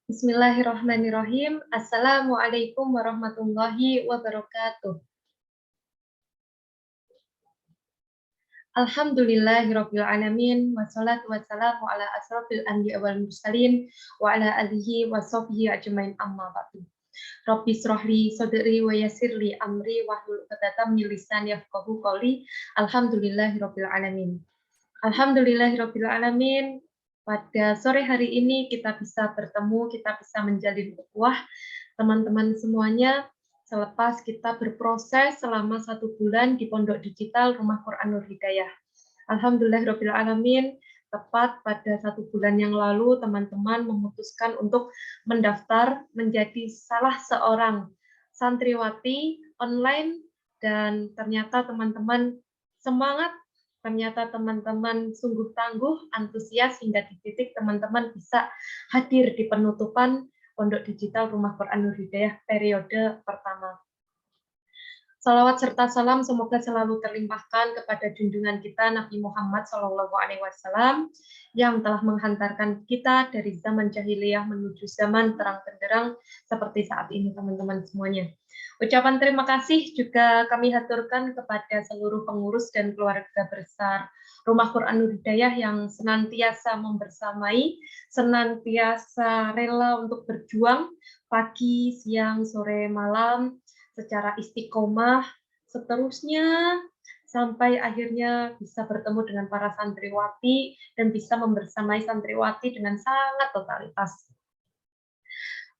Bismillahirrahmanirrahim. Assalamualaikum warahmatullahi wabarakatuh. Alhamdulillahirabbil alamin wassalatu wassalamu ala asrofil anbiya wal mursalin wa ala alihi wa sahbihi ajmain amma ba'du. Rabbi shrahli sadri wa yassirli amri wahlul 'uqdatam min lisani yafqahu qawli. Alhamdulillahirabbil alamin. Alhamdulillahirabbil alamin. Pada sore hari ini kita bisa bertemu, kita bisa menjalin ukhuwah teman-teman semuanya selepas kita berproses selama 1 bulan di Pondok Digital Rumah Quran Nur Hidayah. Alhamdulillahirabbil alamin, tepat pada 1 bulan yang lalu teman-teman memutuskan untuk mendaftar menjadi salah seorang santriwati online dan ternyata teman-teman semangat. Ternyata teman-teman sungguh tangguh, antusias hingga di titik teman-teman bisa hadir di penutupan Pondok Digital Rumah Quran Nur Hidayah periode pertama. Salawat serta salam semoga selalu terlimpahkan kepada junjungan kita Nabi Muhammad SAW yang telah menghantarkan kita dari zaman jahiliyah menuju zaman terang benderang seperti saat ini teman-teman semuanya. Ucapan terima kasih juga kami haturkan kepada seluruh pengurus dan keluarga besar Rumah Quran Nur Hidayah yang senantiasa membersamai, senantiasa rela untuk berjuang pagi, siang, sore, malam secara istiqomah, seterusnya sampai akhirnya bisa bertemu dengan para santriwati dan bisa membersamai santriwati dengan sangat totalitas.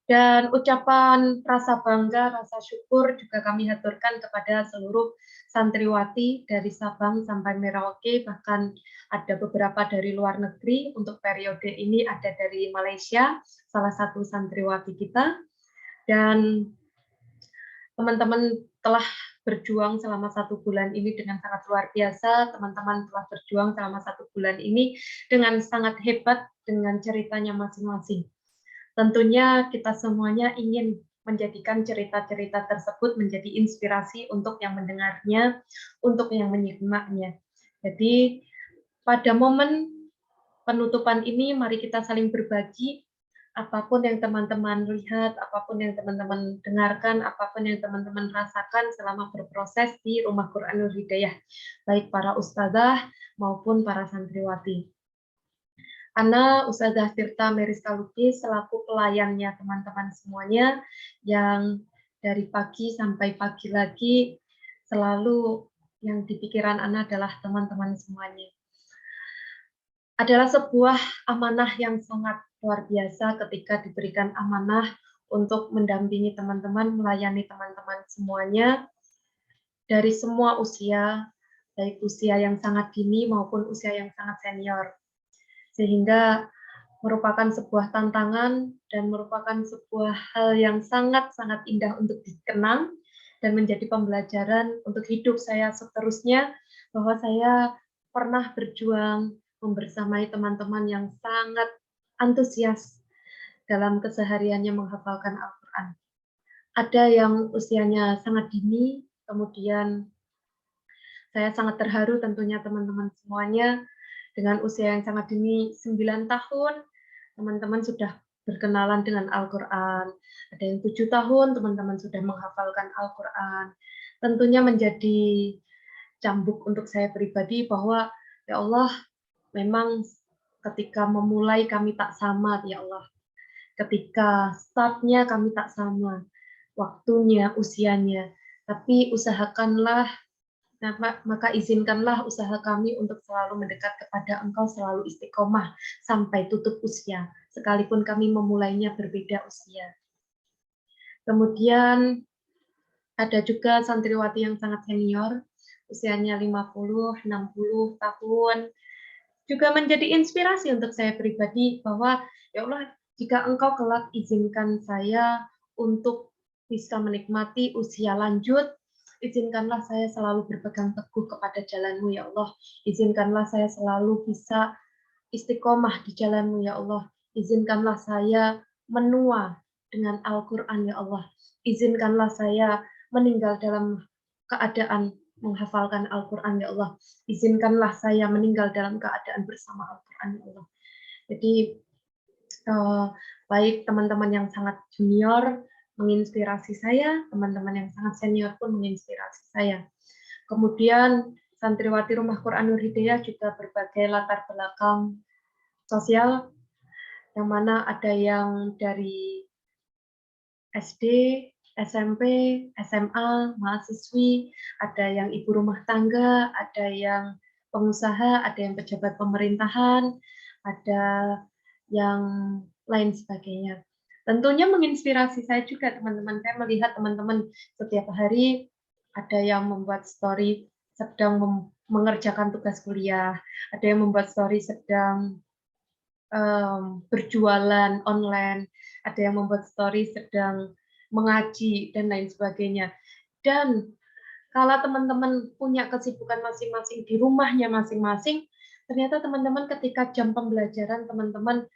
Dan ucapan rasa bangga, rasa syukur juga kami haturkan kepada seluruh santriwati dari Sabang sampai Merauke, bahkan ada beberapa dari luar negeri. Untuk periode ini ada dari Malaysia, salah satu santriwati kita. Dan teman-teman telah berjuang selama 1 bulan ini dengan sangat luar biasa. Teman-teman telah berjuang selama 1 bulan ini dengan sangat hebat dengan ceritanya masing-masing. Tentunya kita semuanya ingin menjadikan cerita-cerita tersebut menjadi inspirasi untuk yang mendengarnya, untuk yang menyimaknya. Jadi pada momen penutupan ini mari kita saling berbagi apapun yang teman-teman lihat, apapun yang teman-teman dengarkan, apapun yang teman-teman rasakan selama berproses di Rumah Quran Nur Hidayah, baik para ustazah maupun para santriwati. Ana Ustazah Tirta Meriska Lubis selaku pelayannya teman-teman semuanya yang dari pagi sampai pagi lagi selalu yang di pikiran Ana adalah teman-teman semuanya. Adalah sebuah amanah yang sangat luar biasa ketika diberikan amanah untuk mendampingi teman-teman, melayani teman-teman semuanya dari semua usia, baik usia yang sangat dini maupun usia yang sangat senior. Sehingga merupakan sebuah tantangan dan merupakan sebuah hal yang sangat-sangat indah untuk dikenang dan menjadi pembelajaran untuk hidup saya seterusnya, bahwa saya pernah berjuang membersamai teman-teman yang sangat antusias dalam kesehariannya menghafalkan Al-Quran. Ada yang usianya sangat dini, kemudian saya sangat terharu tentunya teman-teman semuanya dengan usia yang sangat dini 9 tahun, teman-teman sudah berkenalan dengan Al-Quran. Ada yang 7 tahun, teman-teman sudah menghafalkan Al-Quran. Tentunya menjadi cambuk untuk saya pribadi bahwa, ya Allah, memang ketika memulai kami tak sama, ya Allah. Ketika startnya kami tak sama, waktunya, usianya. Tapi usahakanlah, maka izinkanlah usaha kami untuk selalu mendekat kepada Engkau, selalu istiqomah sampai tutup usia, sekalipun kami memulainya berbeda usia. Kemudian ada juga santriwati yang sangat senior, usianya 50, 60 tahun, juga menjadi inspirasi untuk saya pribadi bahwa, ya Allah, jika Engkau kelak izinkan saya untuk bisa menikmati usia lanjut, izinkanlah saya selalu berpegang teguh kepada jalan-Mu, ya Allah. Izinkanlah saya selalu bisa istiqomah di jalan-Mu, ya Allah. Izinkanlah saya menua dengan Al-Quran, ya Allah. Izinkanlah saya meninggal dalam keadaan menghafalkan Al-Quran, ya Allah. Izinkanlah saya meninggal dalam keadaan bersama Al-Quran, ya Allah. Jadi Baik teman-teman yang sangat junior menginspirasi saya, teman-teman yang sangat senior pun menginspirasi saya. Kemudian santriwati Rumah Quran Nur Hidayah juga berbagai latar belakang sosial, yang mana ada yang dari SD, SMP, SMA, mahasiswi, ada yang ibu rumah tangga, ada yang pengusaha, ada yang pejabat pemerintahan, ada yang lain sebagainya. Tentunya menginspirasi saya juga, teman-teman. Saya melihat teman-teman setiap hari ada yang membuat story sedang mengerjakan tugas kuliah, ada yang membuat story sedang berjualan online, ada yang membuat story sedang mengaji, dan lain sebagainya. Dan kalau teman-teman punya kesibukan masing-masing di rumahnya masing-masing, ternyata teman-teman ketika jam pembelajaran teman-teman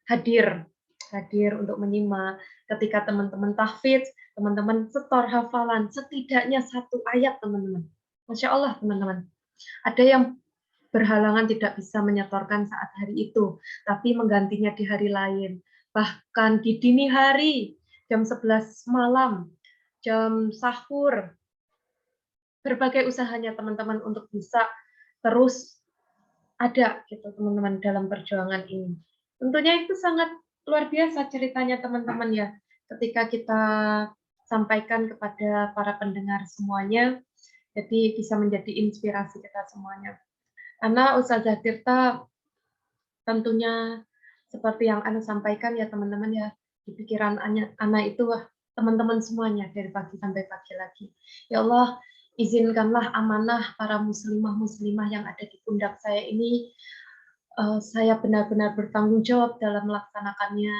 hadir hadir untuk menyimak. Ketika teman-teman tahfidz, teman-teman setor hafalan setidaknya 1 ayat, teman-teman. Masya Allah, teman-teman. Ada yang berhalangan tidak bisa menyetorkan saat hari itu, tapi menggantinya di hari lain. Bahkan di dini hari, jam 11 malam, jam sahur, berbagai usahanya teman-teman untuk bisa terus ada gitu teman-teman dalam perjuangan ini. Tentunya itu sangat luar biasa ceritanya teman-teman ya, ketika kita sampaikan kepada para pendengar semuanya, jadi bisa menjadi inspirasi kita semuanya. Karena Ustazah Tirta tentunya seperti yang Ana sampaikan ya teman-teman ya, di pikiran Ana itu teman-teman semuanya dari pagi sampai pagi lagi. Ya Allah, izinkanlah amanah para muslimah-muslimah yang ada di pundak saya ini, saya benar-benar bertanggung jawab dalam melaksanakannya.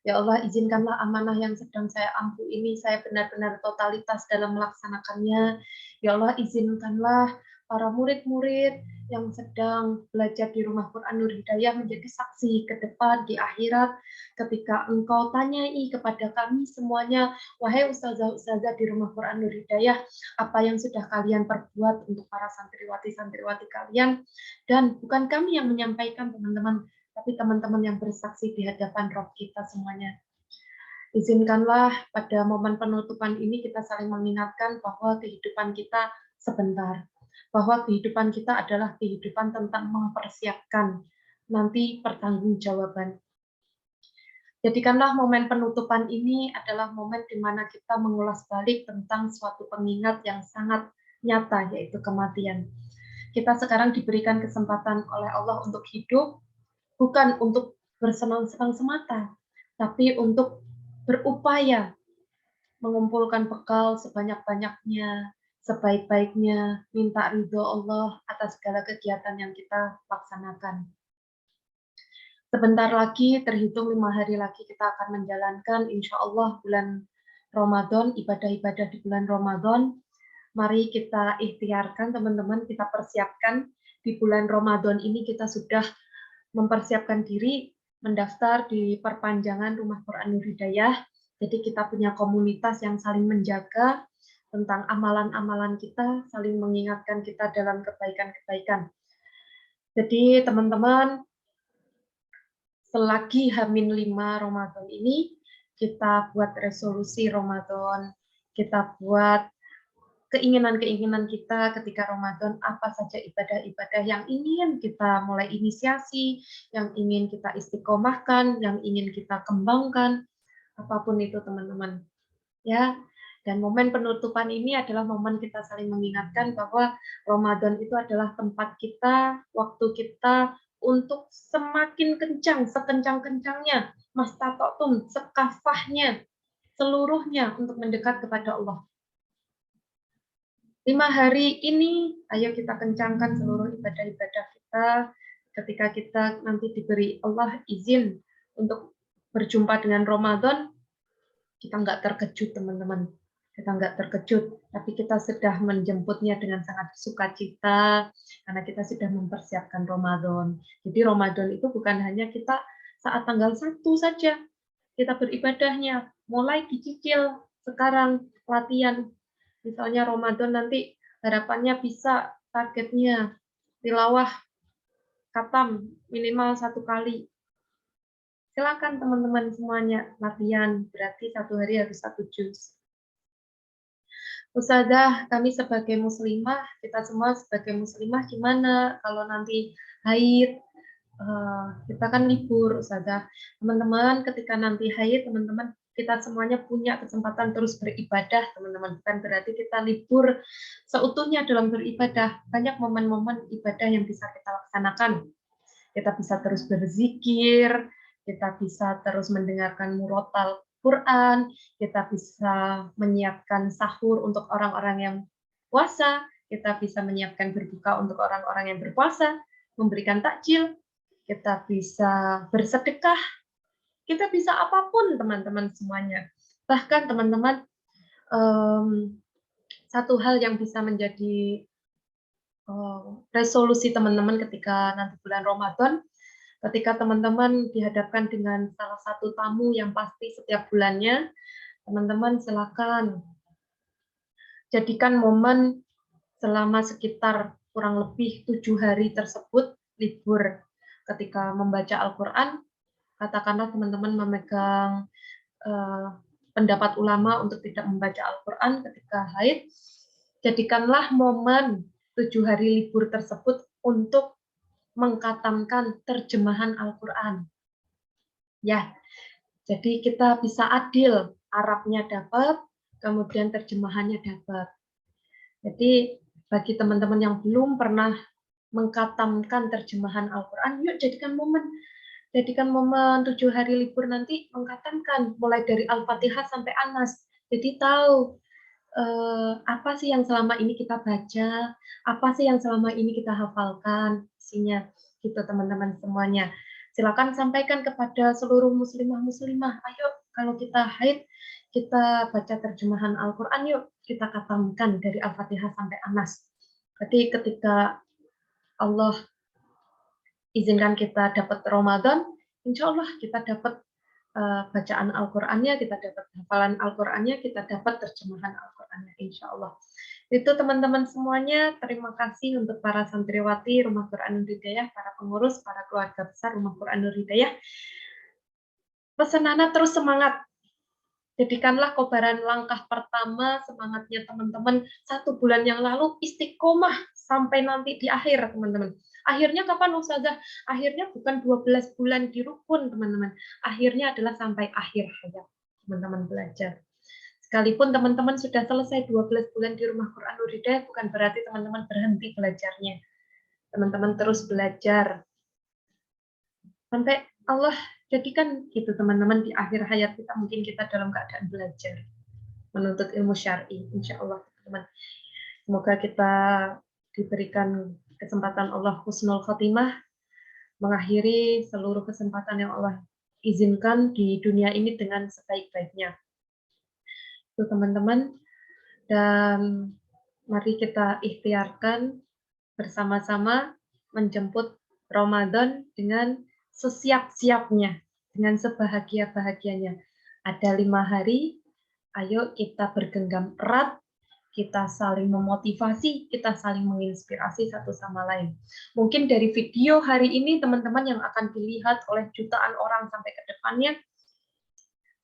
Ya Allah, izinkanlah amanah yang sedang saya ampu ini, saya benar-benar totalitas dalam melaksanakannya. Ya Allah, izinkanlah para murid-murid yang sedang belajar di Rumah Quran Nur Hidayah menjadi saksi ke depan di akhirat, ketika Engkau tanyai kepada kami semuanya, wahai ustazah-ustazah di Rumah Quran Nur Hidayah, apa yang sudah kalian perbuat untuk para santriwati-santriwati kalian, dan bukan kami yang menyampaikan teman-teman, tapi teman-teman yang bersaksi di hadapan Rob kita semuanya. Izinkanlah pada momen penutupan ini kita saling mengingatkan bahwa kehidupan kita sebentar, bahwa kehidupan kita adalah kehidupan tentang mempersiapkan nanti pertanggungjawaban. Jadikanlah momen penutupan ini adalah momen di mana kita mengulas balik tentang suatu pengingat yang sangat nyata, yaitu kematian. Kita sekarang diberikan kesempatan oleh Allah untuk hidup, bukan untuk bersenang-senang semata, tapi untuk berupaya mengumpulkan bekal sebanyak-banyaknya, sebaik-baiknya, minta ridho Allah atas segala kegiatan yang kita laksanakan. Sebentar lagi, terhitung 5 hari lagi kita akan menjalankan insya Allah bulan Ramadan, ibadah-ibadah di bulan Ramadan. Mari kita ikhtiarkan teman-teman, kita persiapkan di bulan Ramadan ini kita sudah mempersiapkan diri mendaftar di perpanjangan Rumah Quran Nur Hidayah. Jadi kita punya komunitas yang saling menjaga tentang amalan-amalan kita, saling mengingatkan kita dalam kebaikan-kebaikan. Jadi teman-teman, selagi H-5 Ramadan ini, kita buat resolusi Ramadan, kita buat keinginan-keinginan kita ketika Ramadan, apa saja ibadah-ibadah yang ingin kita mulai inisiasi, yang ingin kita istiqomahkan, yang ingin kita kembangkan, apapun itu teman-teman. Ya, dan momen penutupan ini adalah momen kita saling mengingatkan bahwa Ramadan itu adalah tempat kita, waktu kita untuk semakin kencang, sekencang-kencangnya, mastata'tum, sekafahnya, seluruhnya untuk mendekat kepada Allah. 5 hari ini, ayo kita kencangkan seluruh ibadah-ibadah kita, ketika kita nanti diberi Allah izin untuk berjumpa dengan Ramadan, kita nggak terkejut teman-teman. Kita nggak terkejut, tapi kita sudah menjemputnya dengan sangat sukacita, karena kita sudah mempersiapkan Ramadan. Jadi Ramadan itu bukan hanya kita saat tanggal 1 saja, kita beribadahnya, mulai dicicil sekarang latihan. Misalnya Ramadan nanti harapannya bisa targetnya tilawah khatam minimal 1 kali. Silakan teman-teman semuanya latihan, berarti 1 hari harus 1 juz. Ustazah, kami sebagai muslimah, kita semua sebagai muslimah gimana kalau nanti haid? Kita kan libur, Ustazah. Teman-teman, ketika nanti haid, teman-teman kita semuanya punya kesempatan terus beribadah, teman-teman. Bukan berarti kita libur seutuhnya dalam beribadah. Banyak momen-momen ibadah yang bisa kita laksanakan. Kita bisa terus berzikir, kita bisa terus mendengarkan murotal Quran, kita bisa menyiapkan sahur untuk orang-orang yang puasa, kita bisa menyiapkan berbuka untuk orang-orang yang berpuasa, memberikan takjil, kita bisa bersedekah, kita bisa apapun teman-teman semuanya. Bahkan teman-teman, satu hal yang bisa menjadi resolusi teman-teman ketika nanti bulan Ramadan, ketika teman-teman dihadapkan dengan salah satu tamu yang pasti setiap bulannya, teman-teman silakan jadikan momen selama sekitar kurang lebih 7 hari tersebut libur. Ketika membaca Al-Quran, katakanlah teman-teman memegang pendapat ulama untuk tidak membaca Al-Quran ketika haid, jadikanlah momen 7 hari libur tersebut untuk mengkatamkan terjemahan Al-Quran. Ya, jadi kita bisa adil, Arabnya dapat, kemudian terjemahannya dapat. Jadi bagi teman-teman yang belum pernah mengkatamkan terjemahan Al-Quran, yuk jadikan momen 7 hari libur nanti mengkatamkan mulai dari Al-Fatihah sampai An-Nas. Jadi tahu apa sih yang selama ini kita baca, apa sih yang selama ini kita hafalkan, isinya gitu teman-teman semuanya. Silakan sampaikan kepada seluruh muslimah-muslimah, ayo kalau kita haid, kita baca terjemahan Al-Quran yuk, kita khatamkan dari Al-Fatihah sampai An-Nas. Jadi ketika Allah izinkan kita dapat Ramadan, insya Allah kita dapat bacaan Al-Qur'annya, kita dapat hafalan Al-Qur'annya, kita dapat terjemahan Al-Qur'annya, insya Allah. Itu teman-teman semuanya, terima kasih untuk para santriwati Rumah Quran Nur Hidayah, para pengurus, para keluarga besar Rumah Quran Nur Hidayah. Pesan Nana terus semangat. Jadikanlah kobaran langkah pertama semangatnya teman-teman 1 bulan yang lalu istiqomah sampai nanti di akhir teman-teman. Akhirnya kapan Ustazah? Akhirnya bukan 12 bulan di rukun teman-teman. Akhirnya adalah sampai akhir hayat teman-teman belajar. Sekalipun teman-teman sudah selesai 12 bulan di Rumah Quran Nur Hidayah, bukan berarti teman-teman berhenti belajarnya. Teman-teman terus belajar. Sampai Allah jadikan itu teman-teman di akhir hayat kita, mungkin kita dalam keadaan belajar. Menuntut ilmu syar'i, insya Allah teman-teman. Semoga kita diberikan kesempatan Allah husnul khotimah, mengakhiri seluruh kesempatan yang Allah izinkan di dunia ini dengan sebaik-baiknya. Itu teman-teman, dan mari kita ikhtiarkan bersama-sama menjemput Ramadan dengan sesiap-siapnya, dengan sebahagia-bahagianya. Ada 5 hari, ayo kita bergenggam erat, kita saling memotivasi, kita saling menginspirasi satu sama lain. Mungkin dari video hari ini teman-teman yang akan dilihat oleh jutaan orang sampai ke depannya,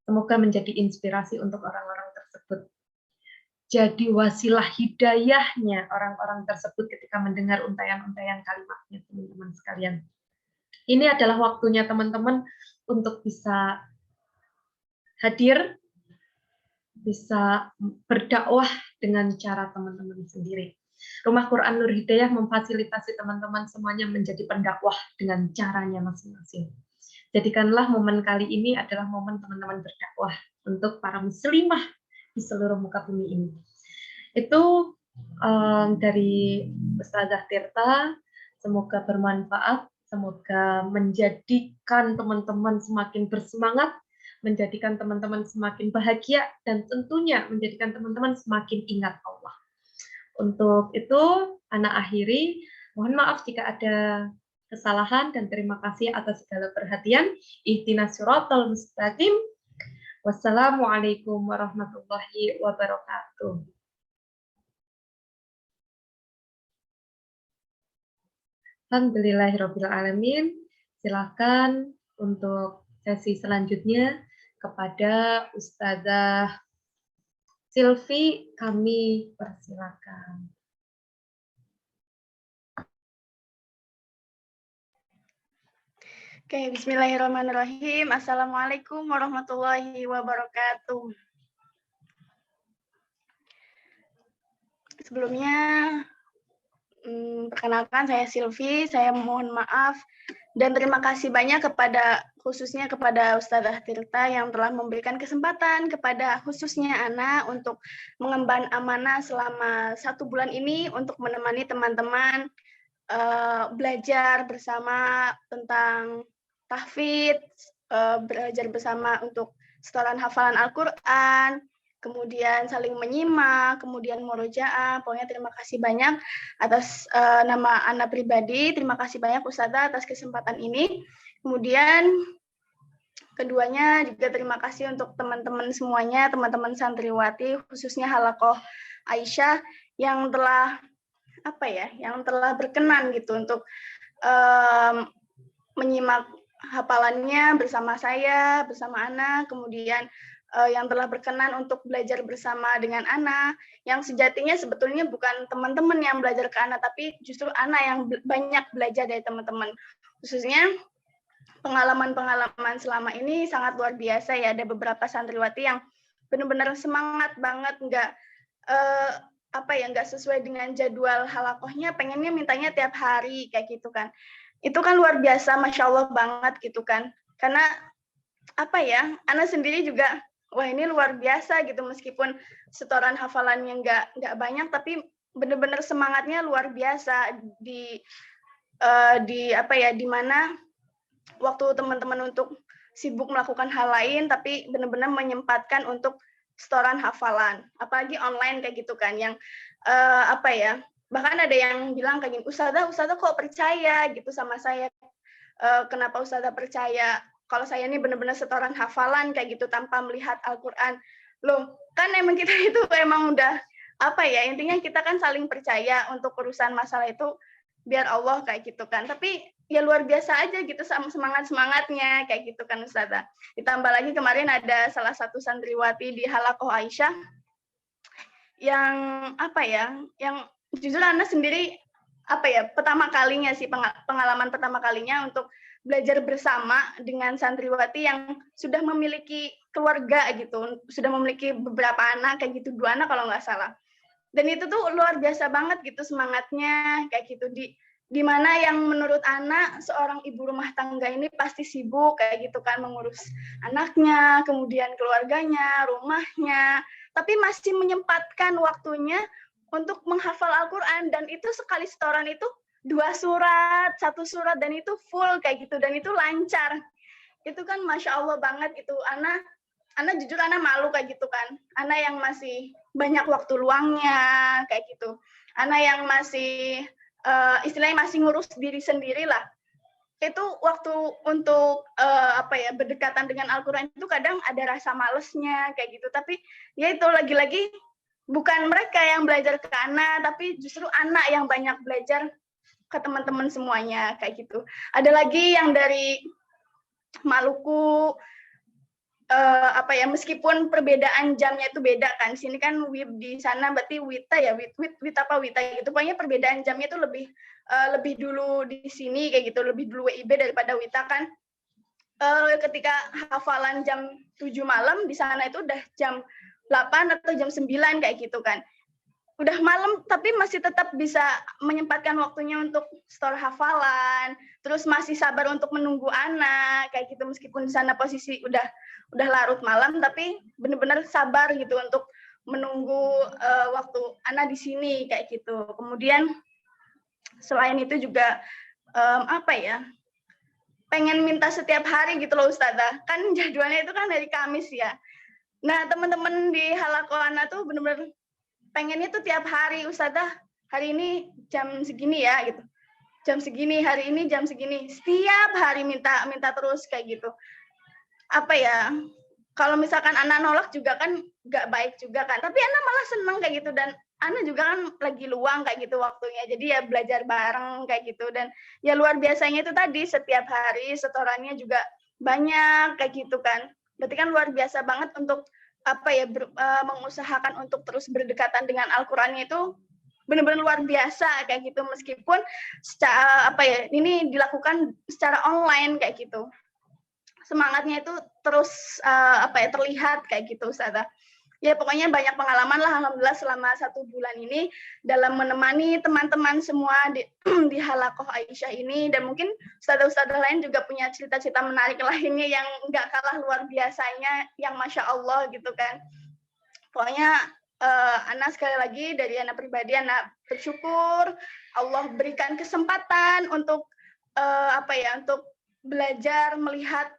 semoga menjadi inspirasi untuk orang-orang tersebut. Jadi wasilah hidayahnya orang-orang tersebut ketika mendengar untayan-untayan kalimatnya teman-teman sekalian. Ini adalah waktunya teman-teman untuk bisa hadir, bisa berdakwah dengan cara teman-teman sendiri. Rumah Quran Nur Hidayah memfasilitasi teman-teman semuanya menjadi pendakwah dengan caranya masing-masing. Jadikanlah momen kali ini adalah momen teman-teman berdakwah untuk para muslimah di seluruh muka bumi ini. Itu dari Ustazah Tirta, semoga bermanfaat, semoga menjadikan teman-teman semakin bersemangat, menjadikan teman-teman semakin bahagia, dan tentunya menjadikan teman-teman semakin ingat Allah. Untuk itu, Ana akhiri. Mohon maaf jika ada kesalahan dan terima kasih atas segala perhatian. Ihdinas siratal mustaqim. Wassalamualaikum warahmatullahi wabarakatuh. Alhamdulillahirrabbilalamin. Silakan untuk sesi selanjutnya kepada Ustazah Silvi, kami persilakan. Oke, bismillahirrahmanirrahim. Assalamualaikum warahmatullahi wabarakatuh. Sebelumnya, perkenalkan saya Silvi, saya mohon maaf dan terima kasih banyak khususnya kepada Ustazah Tirta yang telah memberikan kesempatan kepada khususnya Ana untuk mengemban amanah selama 1 bulan ini untuk menemani teman-teman belajar bersama tentang tahfidz, belajar bersama untuk setoran hafalan Al-Quran, kemudian saling menyimak, kemudian murojaah. Pokoknya terima kasih banyak atas nama Ana pribadi. Terima kasih banyak Ustazah atas kesempatan ini. Kemudian keduanya juga terima kasih untuk teman-teman semuanya, teman-teman santriwati, khususnya Halaqah Aisyah yang telah berkenan gitu untuk menyimak hafalannya bersama saya, bersama Ana, kemudian yang telah berkenan untuk belajar bersama dengan Ana, yang sejatinya sebetulnya bukan teman-teman yang belajar ke Ana, tapi justru Ana yang banyak belajar dari teman-teman. Khususnya pengalaman-pengalaman selama ini sangat luar biasa ya, ada beberapa santriwati yang benar-benar semangat banget, nggak sesuai dengan jadwal halakohnya, pengennya mintanya tiap hari kayak gitu kan. Itu kan luar biasa, Masya Allah banget gitu kan. Karena Ana sendiri juga, wah ini luar biasa gitu, meskipun setoran hafalannya nggak banyak, tapi benar-benar semangatnya luar biasa di mana waktu teman-teman untuk sibuk melakukan hal lain, tapi benar-benar menyempatkan untuk setoran hafalan, apalagi online kayak gitu kan, yang bahkan ada yang bilang kayak gini, Ustazah kok percaya gitu sama saya, kenapa Ustazah percaya kalau saya ini benar-benar setoran hafalan kayak gitu tanpa melihat Al-Quran. Loh, kan emang kita itu emang udah intinya kita kan saling percaya untuk urusan masalah itu biar Allah kayak gitu kan. Tapi ya luar biasa aja gitu sama semangatnya kayak gitu kan Ustazah. Ditambah lagi kemarin ada salah satu santriwati di Halaqah Aisyah yang yang jujur Ana sendiri pertama kalinya sih, pengalaman pertama kalinya untuk belajar bersama dengan santriwati yang sudah memiliki keluarga gitu, sudah memiliki beberapa anak kayak gitu, 2 anak kalau nggak salah. Dan itu tuh luar biasa banget gitu semangatnya kayak gitu, di mana yang menurut Ana seorang ibu rumah tangga ini pasti sibuk kayak gitu kan, mengurus anaknya, kemudian keluarganya, rumahnya, tapi masih menyempatkan waktunya untuk menghafal Al-Quran, dan itu sekali setoran itu 2 surat, 1 surat, dan itu full kayak gitu, dan itu lancar. Itu kan Masya Allah banget gitu. Ana jujur Ana malu kayak gitu kan. Ana yang masih banyak waktu luangnya kayak gitu. Ana yang masih istilahnya masih ngurus diri sendiri lah. Itu waktu untuk berdekatan dengan Al-Quran itu kadang ada rasa malesnya kayak gitu. Tapi ya itu lagi-lagi bukan mereka yang belajar ke Ana, tapi justru anak yang banyak belajar ke teman-teman semuanya kayak gitu. Ada lagi yang dari Maluku, meskipun perbedaan jamnya itu beda kan, sini kan di sana berarti Wita ya, Wita gitu, pokoknya perbedaan jamnya itu lebih dulu di sini kayak gitu, lebih dulu WIB daripada Wita kan. Ketika hafalan jam 7 malam di sana itu udah jam 8 atau jam 9 kayak gitu kan. Udah malam tapi masih tetap bisa menyempatkan waktunya untuk store hafalan, terus masih sabar untuk menunggu anak kayak gitu, meskipun di sana posisi udah larut malam, tapi benar-benar sabar gitu untuk menunggu waktu anak di sini kayak gitu. Kemudian selain itu juga pengen minta setiap hari gitu loh Ustazah, kan jadwalnya itu kan hari Kamis ya. Nah teman-teman di Halaqah Ana tuh benar-benar pengennya tuh tiap hari, Ustazah hari ini jam segini ya gitu, jam segini, hari ini jam segini, setiap hari minta terus kayak gitu. Kalau misalkan Ana nolak juga kan nggak baik juga kan, tapi Ana malah seneng kayak gitu, dan Ana juga kan lagi luang kayak gitu waktunya, jadi ya belajar bareng kayak gitu. Dan ya luar biasanya itu tadi setiap hari setorannya juga banyak kayak gitu kan. Berarti kan luar biasa banget untuk mengusahakan untuk terus berdekatan dengan Al-Qur'annya itu benar-benar luar biasa kayak gitu, meskipun ini dilakukan secara online kayak gitu. Semangatnya itu terus terlihat kayak gitu, Ustazah. Ya pokoknya banyak pengalaman lah alhamdulillah selama 1 bulan ini dalam menemani teman-teman semua di di Halaqah Aisyah ini, dan mungkin ustadzah-ustadzah lain juga punya cerita-cerita menarik lainnya yang nggak kalah luar biasanya, yang Masya Allah gitu kan. Pokoknya Ana sekali lagi dari Ana pribadi, Ana bersyukur Allah berikan kesempatan untuk untuk belajar melihat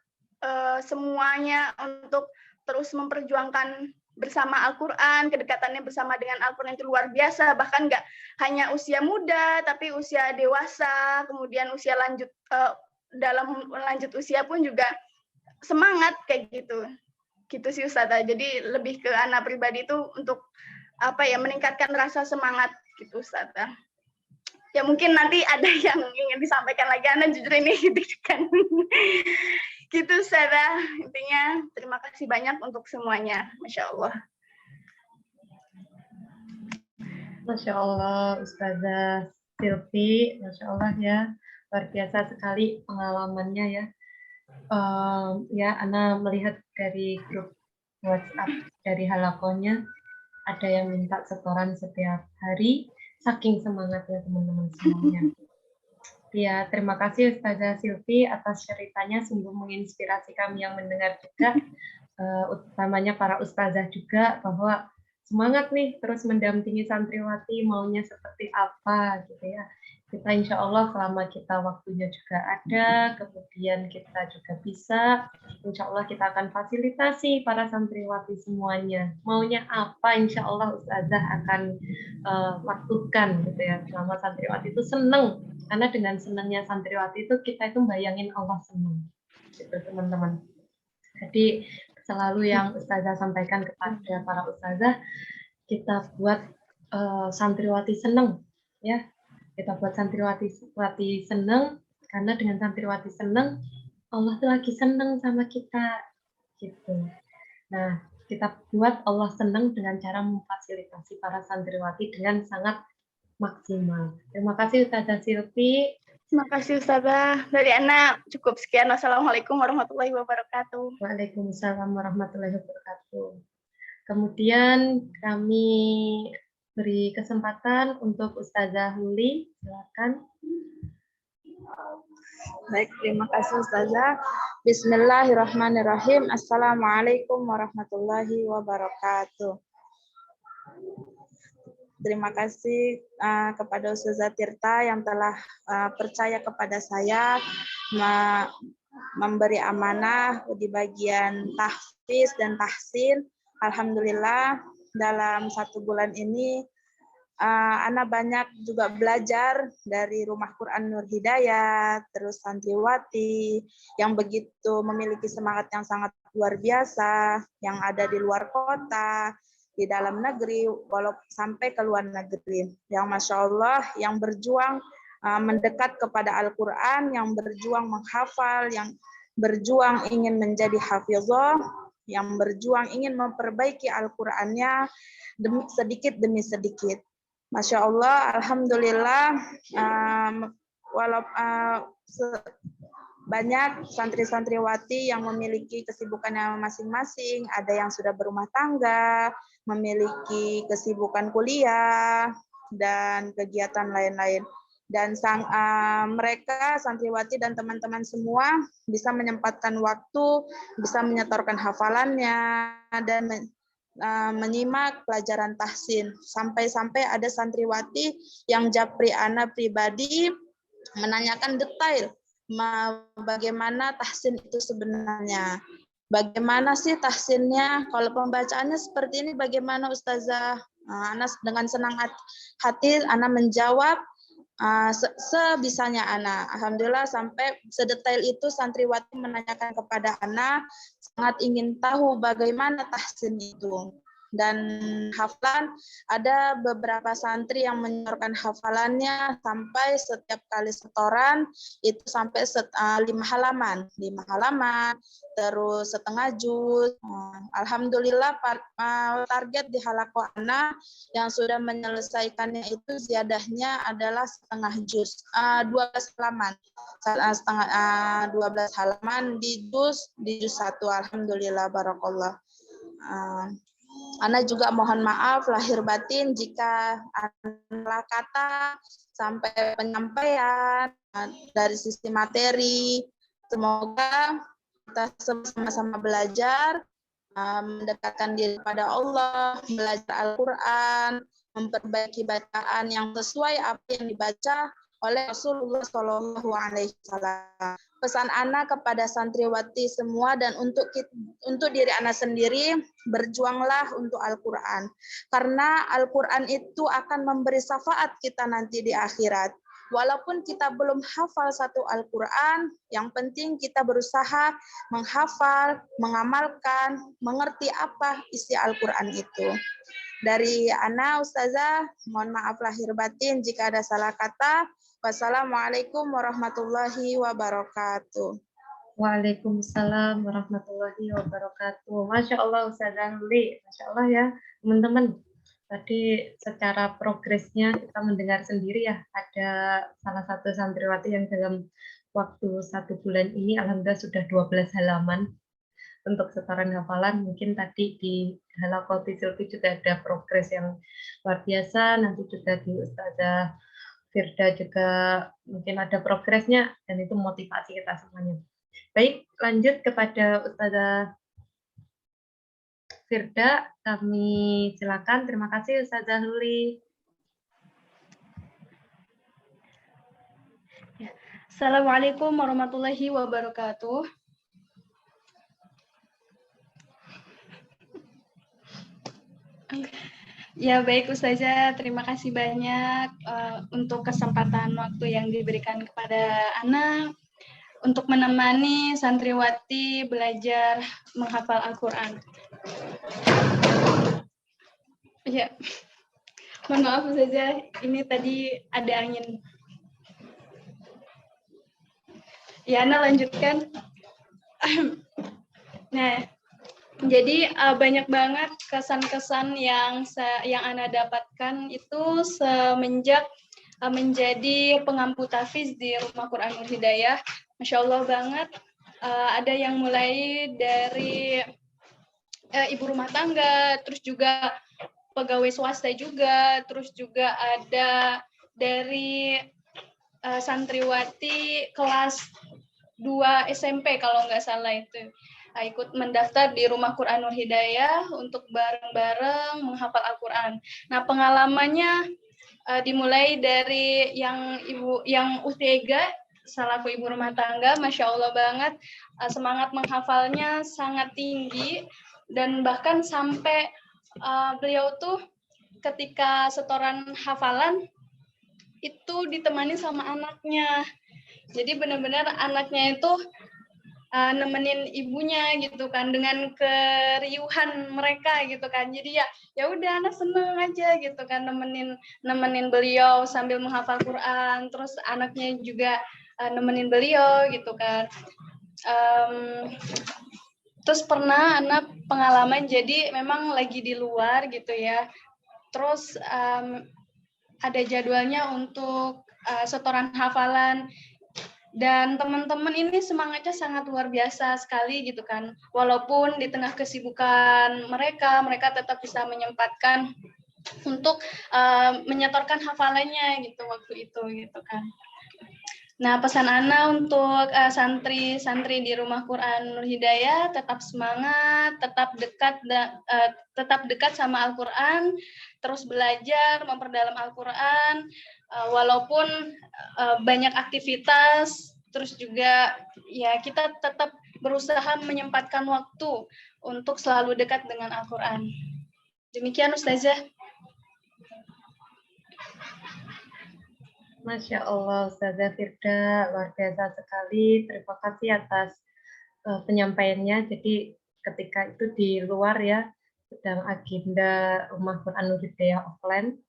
semuanya, untuk terus memperjuangkan bersama Al-Quran, kedekatannya bersama dengan Al-Quran itu luar biasa, bahkan nggak hanya usia muda, tapi usia dewasa, kemudian usia lanjut, dalam lanjut usia pun juga semangat kayak gitu. Gitu sih Ustazah. Jadi lebih ke anak pribadi itu untuk meningkatkan rasa semangat gitu Ustazah. Ya mungkin nanti ada yang ingin disampaikan lagi, Ana jujur ini kan. Gitu Ustazah. Intinya terima kasih banyak untuk semuanya. Masya Allah. Masya Allah, Ustazah Silvi, Masya Allah ya, luar biasa sekali pengalamannya ya. Ana melihat dari grup WhatsApp dari Halaqahnya, ada yang minta setoran setiap hari, saking semangatnya teman-teman semuanya. Ya, terima kasih Ustazah Silvi atas ceritanya, sungguh menginspirasi kami yang mendengar juga, utamanya para ustazah juga, bahwa semangat nih terus mendampingi santriwati maunya seperti apa gitu ya. Kita insya Allah selama kita waktunya juga ada, kemudian kita juga bisa, insya Allah kita akan fasilitasi para santriwati semuanya. Maunya apa, insya Allah ustazah akan lakukan gitu ya, selama santriwati itu seneng. Karena dengan senangnya santriwati itu kita itu bayangin Allah senang, gitu teman-teman. Jadi selalu yang ustazah sampaikan kepada para ustazah, kita buat santriwati senang, ya. Kita buat santriwati senang, karena dengan santriwati senang, Allah tuh lagi senang sama kita, gitu. Nah, kita buat Allah senang dengan cara memfasilitasi para santriwati dengan sangat maksimal. Terima kasih Ustazah Silvi. Terima kasih Ustazah. Dari Ana cukup sekian. Wassalamualaikum warahmatullahi wabarakatuh. Waalaikumsalam warahmatullahi wabarakatuh. Kemudian kami beri kesempatan untuk Ustazah Huli. Silakan. Baik, terima kasih Ustazah. Bismillahirrahmanirrahim. Assalamualaikum warahmatullahi wabarakatuh. Terima kasih kepada Ustazah Tirta yang telah percaya kepada saya memberi amanah di bagian tahfiz dan tahsin. Alhamdulillah dalam 1 bulan ini Ana banyak juga belajar dari Rumah Quran Nur Hidayat, terus santriwati yang begitu memiliki semangat yang sangat luar biasa, yang ada di luar kota, di dalam negeri, walaupun sampai ke luar negeri. Yang Masya Allah, yang berjuang mendekat kepada Al-Quran, yang berjuang menghafal, yang berjuang ingin menjadi hafizah, yang berjuang ingin memperbaiki Al-Qurannya sedikit demi sedikit. Masya Allah, Alhamdulillah, banyak santri-santriwati yang memiliki kesibukannya masing-masing, ada yang sudah berumah tangga, memiliki kesibukan kuliah, dan kegiatan lain-lain. Dan mereka, santriwati dan teman-teman semua, bisa menyempatkan waktu, bisa menyetorkan hafalannya, dan menyimak pelajaran tahsin. Sampai-sampai ada santriwati yang japri ana pribadi menanyakan detail bagaimana tahsin itu sebenarnya. Bagaimana sih tahsinnya? Kalau pembacaannya seperti ini bagaimana Ustazah? Ana dengan senang hati Ana menjawab sebisanya Ana. Alhamdulillah sampai sedetail itu santriwati menanyakan kepada Ana, sangat ingin tahu bagaimana tahsin itu. dan hafalan, ada beberapa santri yang menyetorkan hafalannya sampai setiap kali setoran itu sampai 5 halaman, terus setengah juz. Alhamdulillah target di halaqah ana yang sudah menyelesaikannya itu ziadahnya adalah setengah juz, 12 halaman. 12 halaman di juz 1. Alhamdulillah, barakallah. Ana juga mohon maaf lahir batin jika salah kata sampai penyampaian dari sisi materi. Semoga kita sama-sama belajar, mendekatkan diri pada Allah, belajar Al-Quran, memperbaiki bacaan yang sesuai apa yang dibaca oleh Rasulullah Shallallahu Alaihi Wasallam. Pesan Ana kepada santriwati semua dan untuk diri Ana sendiri, berjuanglah untuk Al-Quran. Karena Al-Quran itu akan memberi syafaat kita nanti di akhirat. Walaupun kita belum hafal satu Al-Quran, yang penting kita berusaha menghafal, mengamalkan, mengerti apa isi Al-Quran itu. Dari Ana, Ustazah, mohon maaf lahir batin jika ada salah kata. Wassalamualaikum warahmatullahi wabarakatuh. Waalaikumsalam warahmatullahi wabarakatuh. Masya Allah Ustazah Nurli, Masya Allah ya teman-teman. Tadi secara progresnya kita mendengar sendiri ya, ada salah satu santriwati yang dalam waktu 1 bulan ini alhamdulillah sudah 12 halaman untuk setoran hafalan. Mungkin tadi di halaqah Silvi juga ada progres yang luar biasa, nanti juga di Ustazah Firda juga mungkin ada progresnya, dan itu motivasi kita semuanya. Baik, lanjut kepada Ustazah Firda, kami silakan. Terima kasih Ustazah Luli. Assalamualaikum warahmatullahi wabarakatuh. Ya baik Ustazah, terima kasih banyak untuk kesempatan waktu yang diberikan kepada Ana untuk menemani santriwati belajar menghafal Al-Quran. Ya, mohon maaf Ustazah, ini tadi ada angin. Ya, Ana lanjutkan. Nah, jadi banyak banget kesan-kesan yang Ana dapatkan itu semenjak menjadi pengampu tahfiz di Rumah Quran Nur Hidayah. Masya Allah banget. Ada yang mulai dari ibu rumah tangga, terus juga pegawai swasta juga, terus juga ada dari santriwati kelas 2 SMP kalau nggak salah itu. Ikut mendaftar di Rumah Quran Nur Hidayah untuk bareng-bareng menghafal Al-Quran. Nah, pengalamannya dimulai dari yang U3, selaku ibu rumah tangga, Masya Allah banget, semangat menghafalnya sangat tinggi, dan bahkan sampai beliau tuh ketika setoran hafalan itu ditemani sama anaknya. Jadi benar-benar anaknya itu nemenin ibunya gitu kan, dengan keriuhan mereka gitu kan. Jadi ya udah anak seneng aja gitu kan, nemenin beliau sambil menghafal Quran, terus anaknya juga nemenin beliau gitu kan. Terus pernah anak pengalaman, jadi memang lagi di luar gitu ya, terus ada jadwalnya untuk setoran hafalan. Dan teman-teman ini semangatnya sangat luar biasa sekali gitu kan. Walaupun di tengah kesibukan mereka tetap bisa menyempatkan untuk menyetorkan hafalannya gitu waktu itu gitu kan. Nah, pesan Ana untuk santri-santri di Rumah Quran Nur Hidayah, tetap semangat, tetap dekat sama Al-Quran, terus belajar, memperdalam Al-Quran, walaupun banyak aktivitas, terus juga ya kita tetap berusaha menyempatkan waktu untuk selalu dekat dengan Al-Quran. Demikian Ustazah. Masya Allah, Ustazah Firda, luar biasa sekali. Terima kasih atas penyampaiannya. Jadi ketika itu di luar ya, sedang agenda Rumah Quranul Hidayah offline,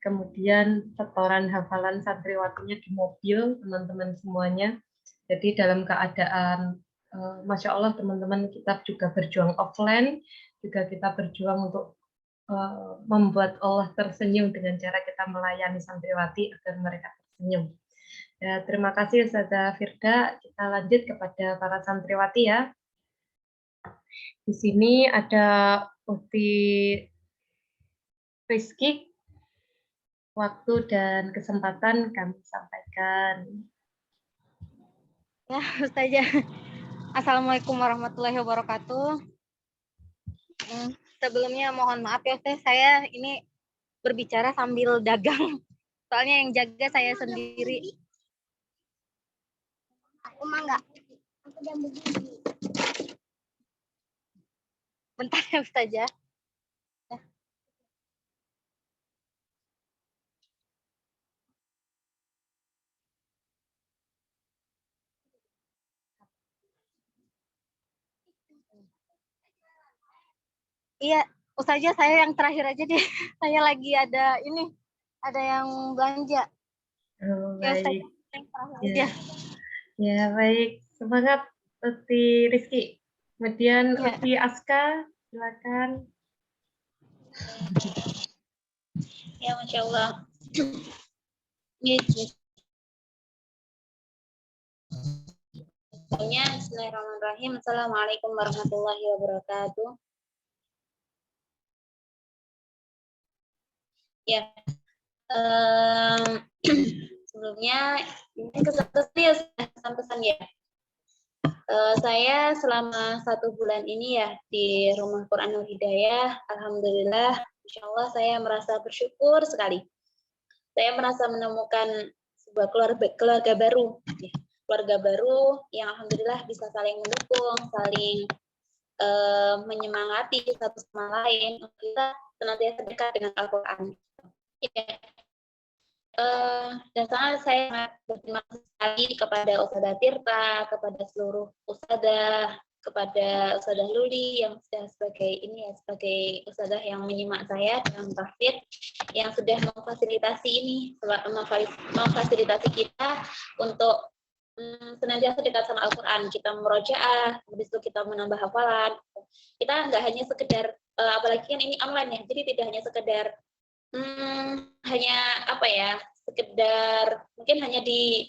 kemudian setoran hafalan santriwatinya di mobil, teman-teman semuanya. Jadi dalam keadaan, Masya Allah teman-teman, kita juga berjuang offline, juga kita berjuang untuk membuat Allah tersenyum dengan cara kita melayani santriwati agar mereka tersenyum. Ya, terima kasih Ustazah Firda. Kita lanjut kepada para santriwati ya. Di sini ada Ukti Rizky. Waktu dan kesempatan kami sampaikan. Ya, Ustazah. Assalamualaikum warahmatullahi wabarakatuh. Sebelumnya mohon maaf ya Ustaz, saya ini berbicara sambil dagang. Soalnya yang jaga saya sendiri. Aku mah enggak. Aku jam begini. Bentar ya Ustazah. Iya, Ustazah saya yang terakhir aja deh. Saya lagi ada ini, ada yang belanja. Oh, Ya baik. Ustazah, yang terakhir Ya. aja. Ya, baik. Semangat Ukti Rizky. Kemudian Ya. Ukti Aska, silakan. Ya, Masya Allah. Bismillahirrahmanirrahim. Assalamualaikum warahmatullahi wabarakatuh. Ya, sebelumnya ini pesan-pesan ya. Saya selama 1 bulan ini ya di Rumah Quranul Hidayah, alhamdulillah, insya Allah saya merasa bersyukur sekali. Saya merasa menemukan sebuah keluarga baru, keluarga baru yang alhamdulillah bisa saling mendukung, saling menyemangati satu sama lain untuk kita senantiasa dekat dengan Al-Quran. Ya. Dan saya berterima kasih sekali kepada Ustadzah Tirta, kepada seluruh ustadzah, kepada Ustadzah Luli yang sudah sebagai ustadzah yang menyimak saya dalam tahfidz, yang sudah memfasilitasi memfasilitasi kita untuk senantiasa dekat sama Al-Quran. Kita murojaah, habis itu kita menambah hafalan. Kita nggak hanya sekedar, apalagi kan ini online ya, jadi tidak hanya sekedar hanya apa ya, sekedar mungkin hanya di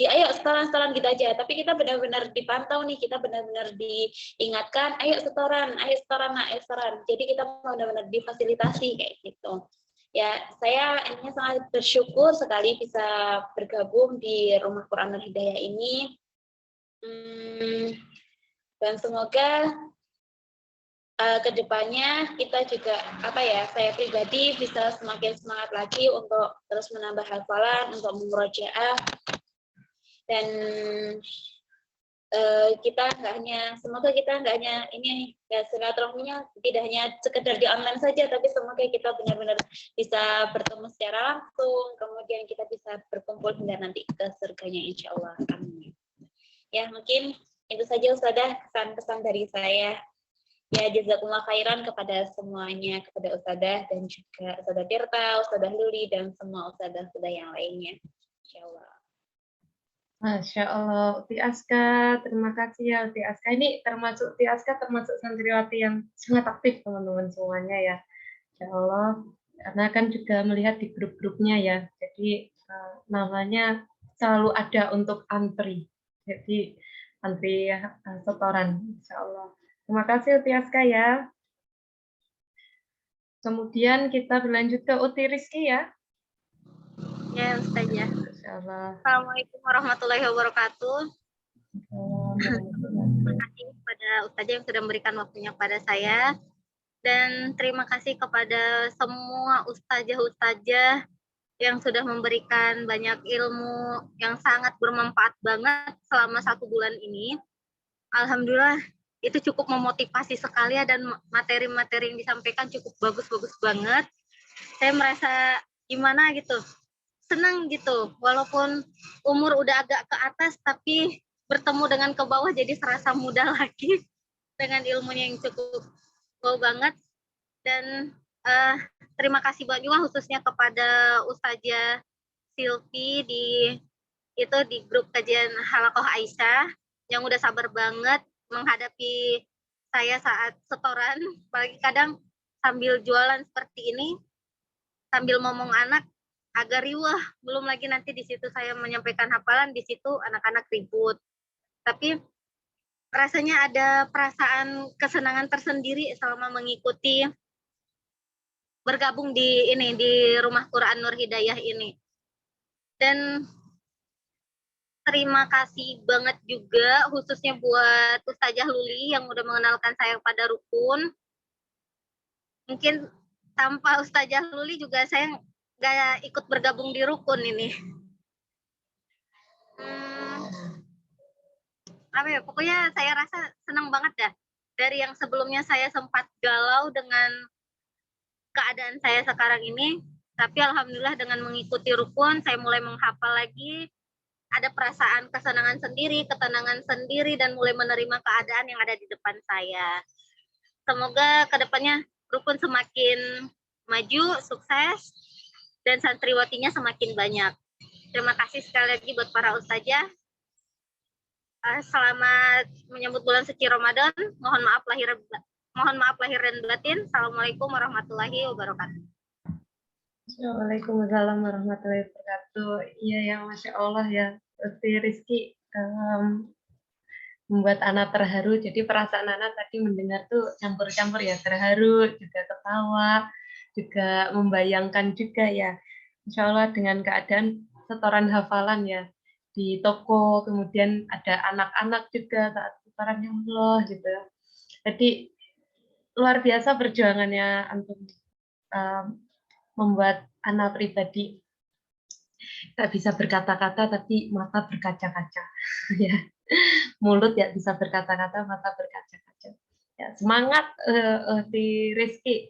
ayo setoran gitu aja, tapi kita benar-benar dipantau nih, kita benar-benar diingatkan, ayo setoran, jadi kita benar-benar difasilitasi kayak gitu ya. Saya ini sangat bersyukur sekali bisa bergabung di Rumah Quranul Hidayah ini, dan semoga kedepannya kita juga saya pribadi bisa semakin semangat lagi untuk terus menambah hafalan, untuk memurojaah, dan semoga kita nggak hanya ini ya, silaturahminya tidak hanya sekedar di online saja, tapi semoga kita benar-benar bisa bertemu secara langsung, kemudian kita bisa berkumpul hingga nanti ke surganya insya Allah. Amin. Ya, mungkin itu saja Ustadzah pesan-pesan dari saya. Ya, jazakumullah khairan kepada semuanya, kepada Ustadzah dan juga Ustadzah Tirta, Ustadzah Luli, dan semua Ustadzah-Ustadzah yang lainnya. Insyaallah. Masya Allah, Ukti Aska, terima kasih ya Ukti Aska. Ini Ukti Aska termasuk santriwati yang sangat aktif teman-teman semuanya ya. Insya Allah, karena kan juga melihat di grup-grupnya ya, jadi namanya selalu ada untuk antri. Jadi antri setoran, Insya Allah. Terima kasih Ukti Aska ya. Kemudian kita berlanjut ke Ukti Rizky ya. Ya Ustazah. Insyaallah. Assalamualaikum warahmatullahi wabarakatuh. Terima kasih kepada Ustazah yang sudah memberikan waktunya kepada saya, dan terima kasih kepada semua ustazah-ustazah yang sudah memberikan banyak ilmu yang sangat bermanfaat banget selama 1 bulan ini. Alhamdulillah itu cukup memotivasi sekali ya, dan materi-materi yang disampaikan cukup bagus-bagus banget. Saya merasa gimana gitu, senang gitu, walaupun umur udah agak ke atas, tapi bertemu dengan ke bawah jadi serasa muda lagi dengan ilmunya yang cukup wow banget. Dan terima kasih banget juga khususnya kepada Ustazah Silvi di grup kajian Halakoh Aisyah yang udah sabar banget menghadapi saya saat setoran, apalagi kadang sambil jualan seperti ini, sambil ngomong anak agak riwah, belum lagi nanti di situ saya menyampaikan hafalan, di situ anak-anak ribut. Tapi rasanya ada perasaan kesenangan tersendiri selama mengikuti bergabung di Rumah Quran Nur Hidayah ini. Dan terima kasih banget juga khususnya buat Ustazah Luli yang udah mengenalkan saya pada rukun. Mungkin tanpa Ustazah Luli juga saya nggak ikut bergabung di rukun ini. Pokoknya saya rasa senang banget dah. Dari yang sebelumnya saya sempat galau dengan keadaan saya sekarang ini, tapi alhamdulillah dengan mengikuti rukun, saya mulai menghafal lagi, ada perasaan kesenangan sendiri, ketenangan sendiri, dan mulai menerima keadaan yang ada di depan saya. Semoga kedepannya rukun semakin maju, sukses, dan santriwatinya semakin banyak. Terima kasih sekali lagi buat para ustazah. Selamat menyambut bulan suci Ramadan. Mohon maaf lahir dan batin. Assalamualaikum warahmatullahi wabarakatuh. Waalaikumsalam warahmatullahi wabarakatuh. Iya ya, Masya Allah ya, Ustaz Rizky membuat Ana terharu. Jadi perasaan Ana tadi mendengar tuh campur-campur ya, terharu, juga ketawa, juga membayangkan juga ya. Insya Allah dengan keadaan setoran hafalan ya di toko, kemudian ada anak-anak juga saat setoran, ya Allah gitu. Jadi luar biasa perjuangannya untuk membuat anak pribadi tak bisa berkata-kata tapi mata berkaca-kaca ya, mulut ya bisa berkata-kata, mata berkaca-kaca ya. Semangat di Rizky,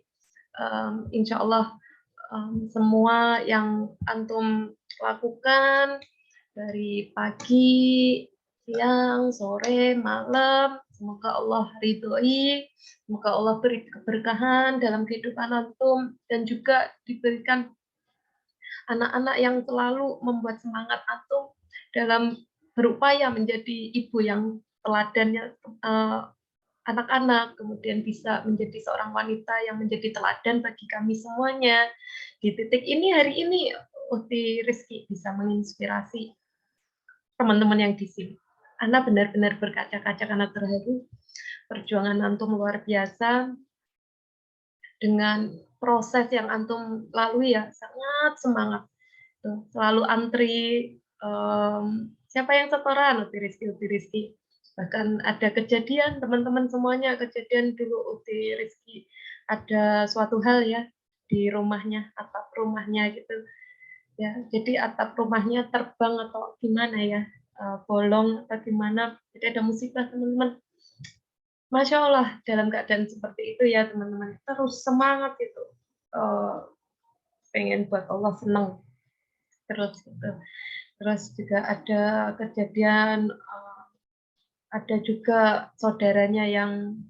insya Allah semua yang antum lakukan dari pagi, siang, sore, malam, semoga Allah ridhoi, semoga Allah beri keberkahan dalam kehidupan antum, dan juga diberikan anak-anak yang selalu membuat semangat antum dalam berupaya menjadi ibu yang teladannya anak-anak, kemudian bisa menjadi seorang wanita yang menjadi teladan bagi kami semuanya. Di titik ini, hari ini, Uti Rizky bisa menginspirasi teman-teman yang di sini. Ana benar-benar berkaca-kaca karena terharu. Perjuangan antum luar biasa. Dengan proses yang antum lalui ya, sangat semangat. Tuh, selalu antri. Siapa yang setoran? Uti Rizky. Bahkan ada kejadian, teman-teman semuanya, kejadian dulu Uti Rizky. Ada suatu hal ya, di rumahnya, atap rumahnya gitu. Ya, jadi atap rumahnya terbang atau gimana ya, bolong atau gimana, jadi ada musibah teman-teman. Masya Allah, dalam keadaan seperti itu ya teman-teman, terus semangat itu, pengen buat Allah senang terus gitu. Terus juga ada kejadian, ada juga saudaranya yang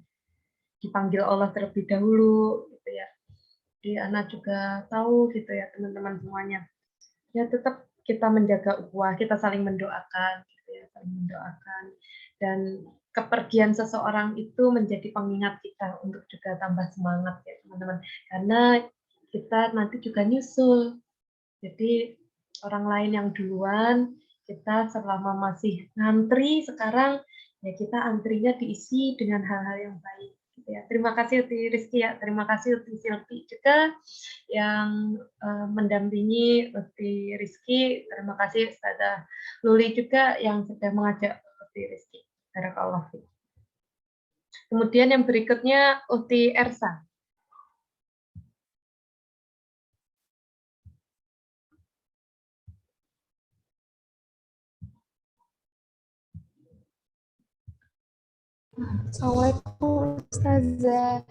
dipanggil Allah terlebih dahulu gitu ya. Jadi anak juga tahu gitu ya teman-teman semuanya. Ya tetap kita menjaga ukhuwah, kita saling mendoakan, gitu ya, saling mendoakan. Dan kepergian seseorang itu menjadi pengingat kita untuk juga tambah semangat ya teman-teman. Karena kita nanti juga nyusul. Jadi orang lain yang duluan, kita selama masih ngantri sekarang, ya kita antrinya diisi dengan hal-hal yang baik. Ya, terima kasih Uti Rizky ya, terima kasih Uti Silvi juga yang mendampingi Uti Rizky, terima kasih Ustazah Luli juga yang sudah mengajak Uti Rizky. Barakallah. Kemudian yang berikutnya Uti Ersa. Assalamualaikum Ustazah.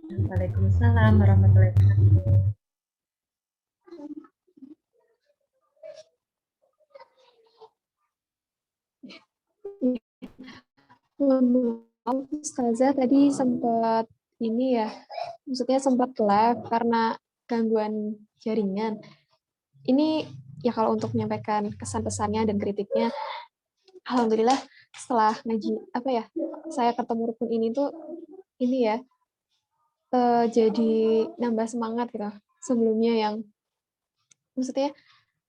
Waalaikumsalam warahmatullahi wabarakatuh. Mohon maaf, Ustazah tadi sempat ini ya, maksudnya sempat live karena gangguan jaringan. Ini ya kalau untuk menyampaikan kesan-pesannya dan kritiknya, alhamdulillah setelah ngaji apa ya, saya ketemu rukun ini tuh ini ya jadi nambah semangat gitu. Sebelumnya yang maksudnya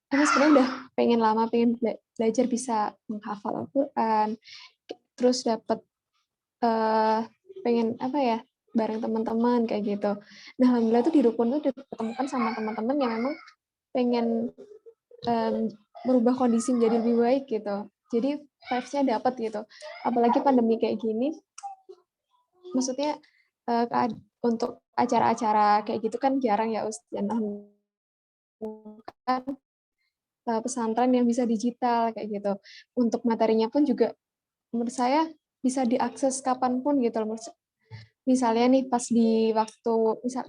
aku sebenarnya udah pengen lama pengen belajar bisa menghafal Al-Qur'an, terus dapat pengen apa ya bareng teman-teman kayak gitu. Nah alhamdulillah tuh di rukun tuh ditemukan sama teman-teman yang memang pengen merubah kondisi menjadi lebih baik gitu. Jadi vibes-nya dapat gitu. Apalagi pandemi kayak gini, maksudnya untuk acara-acara kayak gitu kan jarang ya Ustaz. Dan alhamdulillah pesantren yang bisa digital kayak gitu. Untuk materinya pun juga menurut saya bisa diakses kapanpun gitu loh. Misalnya nih pas di waktu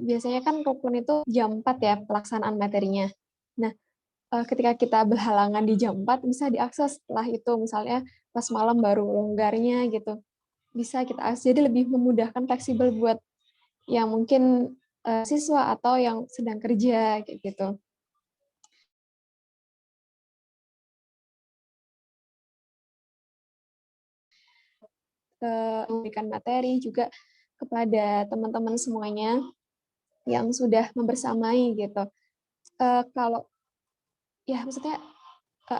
biasanya kan rukun itu jam 4 ya pelaksanaan materinya. Nah, ketika kita berhalangan di jam 4 bisa diakses setelah itu misalnya pas malam baru longgarnya gitu. Bisa kita akses jadi lebih memudahkan fleksibel buat yang mungkin siswa atau yang sedang kerja kayak gitu. Memberikan materi juga kepada teman-teman semuanya yang sudah membersamai gitu. Kalau ya maksudnya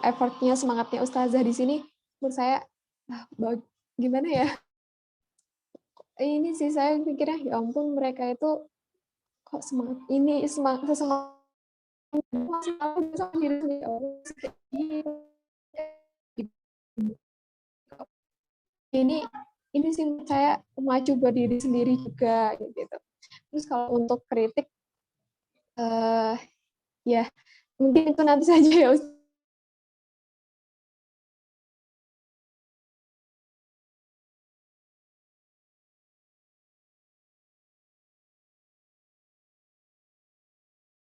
effortnya semangatnya Ustazah di sini menurut saya gimana ya? Ini sih saya pikirnya ya ampun mereka itu kok semangat ini semangat ini sih saya memacu buat diri sendiri juga gitu. Terus kalau untuk kritik ya mungkin itu nanti saja ya Ustaz.